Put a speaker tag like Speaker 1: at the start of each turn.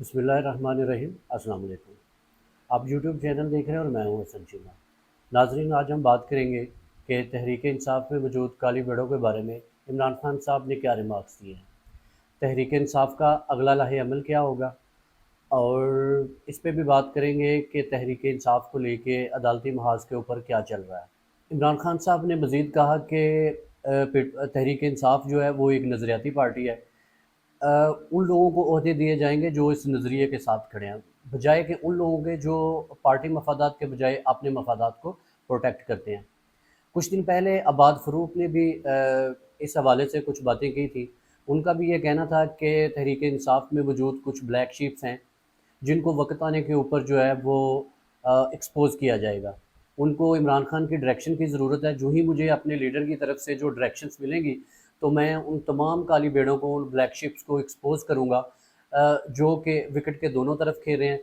Speaker 1: बिस्मिल्लाहिर्रहमानिर्रहीम। अस्सलाम वालेकुम। आप यूट्यूब चैनल देख रहे हैं और मैं हूं हसन चीमा। नाजरीन, आज हम बात करेंगे कि तहरीक इंसाफ में मौजूद काली बेड़ों के बारे में इमरान खान साहब ने क्या रिमार्क्स दिए हैं। तहरीक इंसाफ का अगला लाहे अमल क्या होगा, और इस पे भी बात करेंगे कि तहरीक इंसाफ को लेके अदालती महाज के ऊपर क्या चल रहा है। इमरान खान साहब ने मज़ीद कहा कि तहरीक इंसाफ जो है वो एक नज़रियाती पार्टी है। उन लोगों को ओहदे दिए जाएंगे जो इस नज़रिए के साथ खड़े हैं, बजाय कि उन लोगों के जो पार्टी मफादात के बजाय अपने मफादात को प्रोटेक्ट करते हैं। कुछ दिन पहले अब्बाद फ़रूक ने भी इस हवाले से कुछ बातें की थी। उनका भी ये कहना था कि तहरीक इंसाफ में मौजूद कुछ ब्लैक शीप्स हैं जिनको वक्त आने के ऊपर जो है वो एक्सपोज़ किया जाएगा। उनको इमरान खान की डायरेक्शन की ज़रूरत है। जो ही मुझे अपने लीडर की तरफ से जो डायरेक्शंस मिलेंगी तो मैं उन तमाम काली बेड़ों को, उन ब्लैक शिप्स को एक्सपोज़ करूँगा जो कि विकेट के दोनों तरफ खेल रहे हैं।